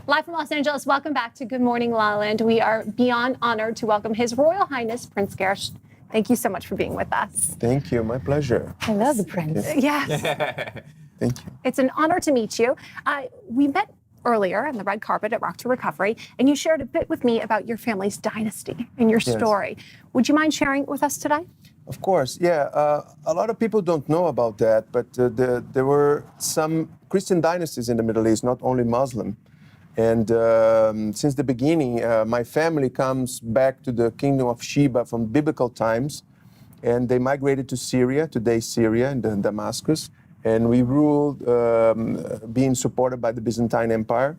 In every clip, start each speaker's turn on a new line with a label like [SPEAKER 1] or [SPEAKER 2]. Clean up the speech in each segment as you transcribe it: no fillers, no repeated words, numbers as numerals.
[SPEAKER 1] Live from Los Angeles, welcome back to Good Morning La Land. We are beyond honored to welcome His Royal Highness Prince Gharios. Thank you so much for being with us.
[SPEAKER 2] Thank you, my pleasure.
[SPEAKER 3] I love the prince.
[SPEAKER 1] Yes.
[SPEAKER 2] Thank you.
[SPEAKER 1] It's an honor to meet you. We met earlier on the red carpet at Rock to Recovery, and you shared a bit with me about your family's dynasty and your story. Would you mind sharing it with us today?
[SPEAKER 2] Of course, yeah. A lot of people don't know about that, but there were some Christian dynasties in the Middle East, not only Muslim. And since the beginning, my family comes back to the kingdom of Sheba from biblical times, and they migrated to Syria, today's Syria, and Damascus. And we ruled, being supported by the Byzantine Empire.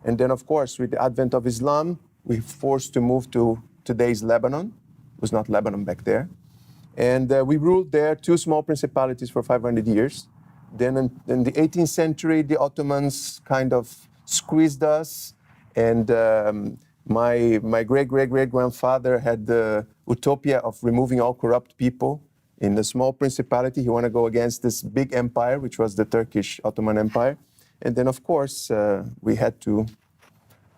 [SPEAKER 2] And then, of course, with the advent of Islam, we were forced to move to today's Lebanon. It was not Lebanon back there. And we ruled there 2 small principalities for 500 years. Then in the 18th century, the Ottomans kind of squeezed us. And my great-great-great-grandfather had the utopia of removing all corrupt people. In the small principality, he wanted to go against this big empire, which was the Turkish Ottoman Empire. And then, of course, we had to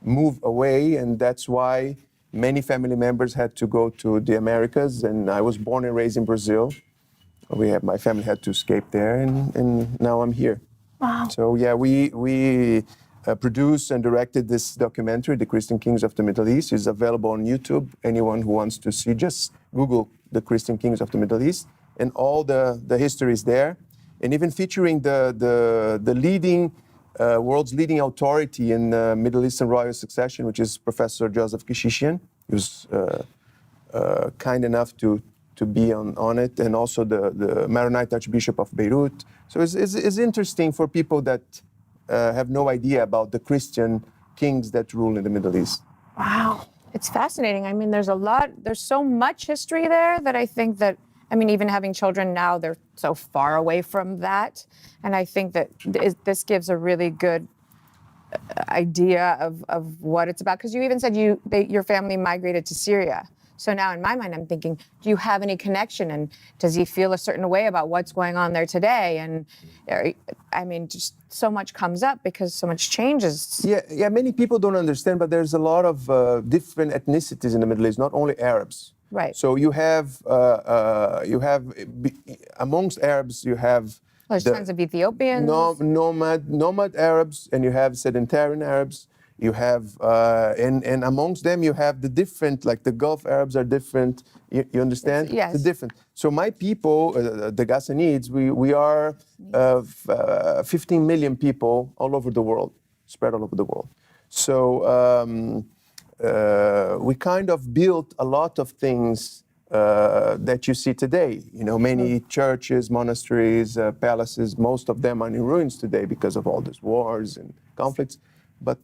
[SPEAKER 2] move away, and that's why many family members had to go to the Americas, and I was born and raised in Brazil. My family had to escape there, and now I'm here.
[SPEAKER 1] Wow.
[SPEAKER 2] So yeah, we produced and directed this documentary, The Christian Kings of the Middle East. It's available on YouTube. Anyone who wants to see, just Google The Christian Kings of the Middle East, and all the history is there, and even featuring the leading world's leading authority in Middle Eastern royal succession, which is Professor Joseph Kishishian. He was kind enough to be on it, and also the Maronite Archbishop of Beirut. So it's interesting for people that have no idea about the Christian kings that rule in the Middle East.
[SPEAKER 1] Wow.
[SPEAKER 3] It's fascinating. I mean, there's so much history there that I think that, even having children now, they're so far away from that. And I think that this gives a really good idea of what it's about. Because you even said your family migrated to Syria. So now in my mind, I'm thinking, do you have any connection? And does he feel a certain way about what's going on there today? And just so much comes up because so much changes.
[SPEAKER 2] Yeah. Many people don't understand, but there's a lot of different ethnicities in the Middle East, not only Arabs.
[SPEAKER 3] Right.
[SPEAKER 2] So you have amongst Arabs, you have
[SPEAKER 3] there's tons of Ethiopians.
[SPEAKER 2] Nomad Arabs, and you have sedentarian Arabs. You have, and amongst them, you have the different, like the Gulf Arabs are different. You understand?
[SPEAKER 3] Yes.
[SPEAKER 2] The different. So my people, the Ghassanids, we are 15 million people all over the world, spread all over the world. So we kind of built a lot of things that you see today. Many churches, monasteries, palaces, most of them are in ruins today because of all these wars and conflicts. But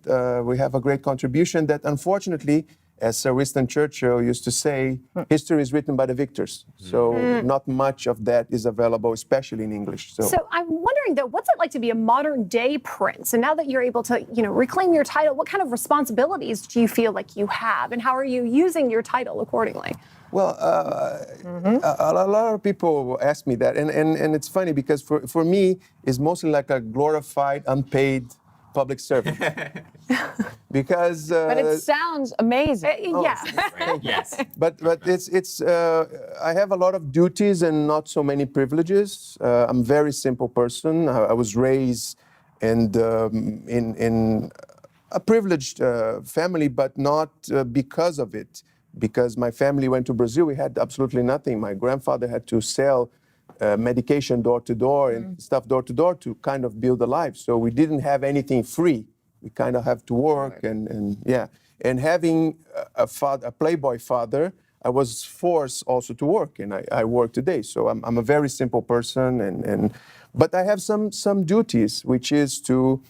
[SPEAKER 2] we have a great contribution that, unfortunately, as Sir Winston Churchill used to say, history is written by the victors. So not much of that is available, especially in English.
[SPEAKER 1] So I'm wondering, though, what's it like to be a modern-day prince? And now that you're able to, reclaim your title, what kind of responsibilities do you feel like you have? And how are you using your title accordingly?
[SPEAKER 2] Well, a lot of people ask me that. And it's funny because for me, it's mostly like a glorified, unpaid public servant. Because
[SPEAKER 3] but it sounds amazing.
[SPEAKER 1] Yes.
[SPEAKER 2] But it's I have a lot of duties and not so many privileges. I'm a very simple person. I was raised in a privileged family, but not because of it. Because my family went to Brazil, we had absolutely nothing. My grandfather had to sell medication door to door and stuff door to door to kind of build a life. So we didn't have anything free. We kind of have to work and having a playboy father, I was forced also to work, and I work today. So I'm a very simple person, but I have some duties, which is to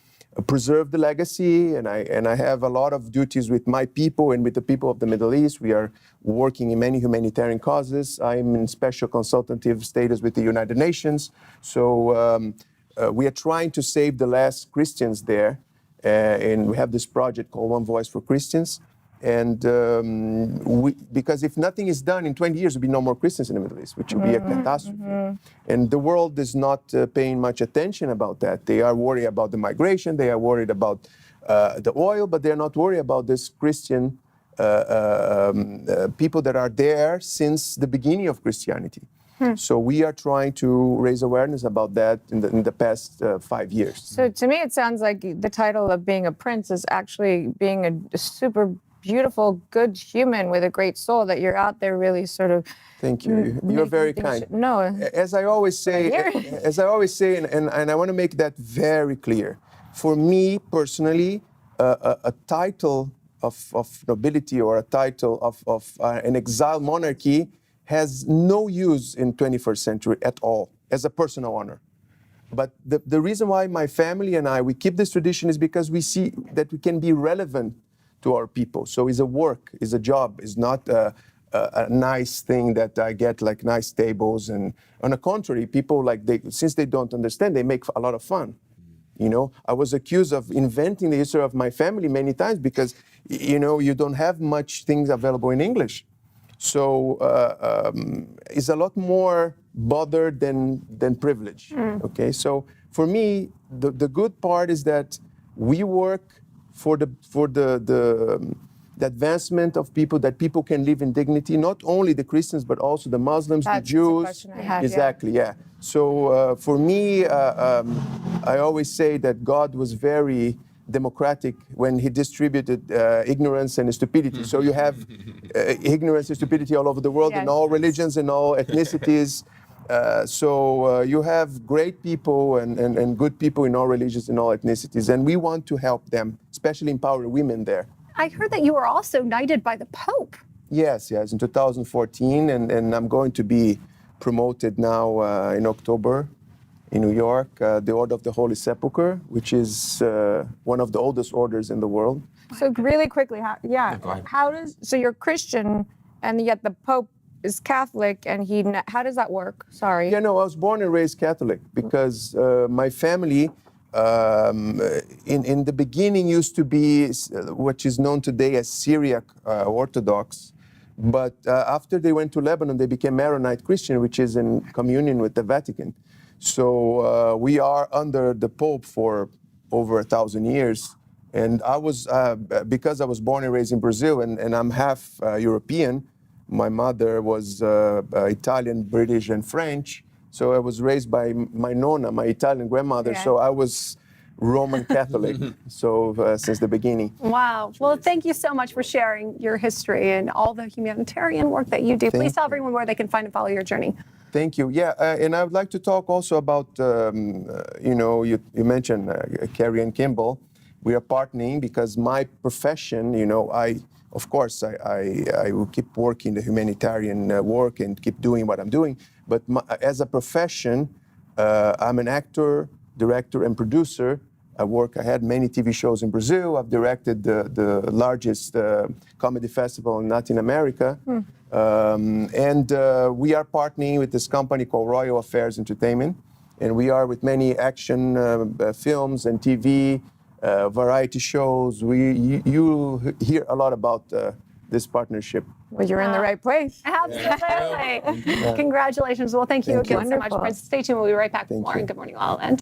[SPEAKER 2] preserve the legacy, and I have a lot of duties with my people and with the people of the Middle East. We are working in many humanitarian causes. I'm in special consultative status with the United Nations. So we are trying to save the last Christians there, and we have this project called One Voice for Christians. And because if nothing is done in 20 years, there'll be no more Christians in the Middle East, which would be a catastrophe. And the world is not paying much attention about that. They are worried about the migration. They are worried about the oil, but they're not worried about this Christian people that are there since the beginning of Christianity. So we are trying to raise awareness about that in the past 5 years.
[SPEAKER 3] So to me, it sounds like the title of being a prince is actually being a super beautiful, good human with a great soul, that you're out there really sort of.
[SPEAKER 2] Thank you. You're very kind.
[SPEAKER 3] No.
[SPEAKER 2] As I always say, and I want to make that very clear. For me personally, a title of nobility or a title of an exiled monarchy has no use in 21st century at all as a personal honor. But the reason why my family and we keep this tradition is because we see that we can be relevant to our people. So it's a work, it's a job, it's not a nice thing that I get like nice tables. And on the contrary, people since they don't understand, they make a lot of fun. You know, I was accused of inventing the history of my family many times because, you don't have much things available in English. So it's a lot more bother than privilege. Okay, so for me, the good part is that we work for the advancement of people, that people can live in dignity, not only the Christians, but also the Muslims,
[SPEAKER 3] That's
[SPEAKER 2] the Jews.
[SPEAKER 3] the question I had,
[SPEAKER 2] Exactly, yeah. So for me, I always say that God was very democratic when he distributed ignorance and stupidity. So you have ignorance and stupidity all over the world, in all religions and all ethnicities. So you have great people and good people in all religions and all ethnicities, and we want to help them, especially empower women there.
[SPEAKER 1] I heard that you were also knighted by the Pope.
[SPEAKER 2] Yes, in 2014, and I'm going to be promoted now in October in New York, the Order of the Holy Sepulchre, which is one of the oldest orders in the world.
[SPEAKER 3] So really quickly,
[SPEAKER 4] go ahead.
[SPEAKER 3] so you're Christian, and yet the Pope is Catholic, and how does that work? Sorry.
[SPEAKER 2] Yeah, no, I was born and raised Catholic because my family in the beginning used to be what is known today as Syriac Orthodox. But after they went to Lebanon, they became Maronite Christian, which is in communion with the Vatican. So we are under the Pope for over 1,000 years. And I was, because I was born and raised in Brazil, and I'm half European, my mother was Italian, British, and French. So I was raised by my nonna, my Italian grandmother.
[SPEAKER 3] Yeah.
[SPEAKER 2] So I was Roman Catholic, since the beginning.
[SPEAKER 1] Wow. Well, thank you so much for sharing your history and all the humanitarian work that you do. Please tell everyone where they can find and follow your journey.
[SPEAKER 2] Thank you. Yeah, and I would like to talk also about, you mentioned Carrie and Kimball. We are partnering because my profession, I will keep working the humanitarian work and keep doing what I'm doing. But as a profession, I'm an actor, director, and producer. I had many TV shows in Brazil. I've directed the largest comedy festival in Latin America. And we are partnering with this company called Royal Affairs Entertainment. And we are with many action films and TV, variety shows. You hear a lot about this partnership.
[SPEAKER 3] Well, you're in the right place.
[SPEAKER 1] Absolutely. Congratulations. Well, thank you again so much.
[SPEAKER 3] Wonderful.
[SPEAKER 1] Stay tuned. We'll be right back with
[SPEAKER 2] Thank
[SPEAKER 1] more.
[SPEAKER 2] you.
[SPEAKER 1] And good morning, all. And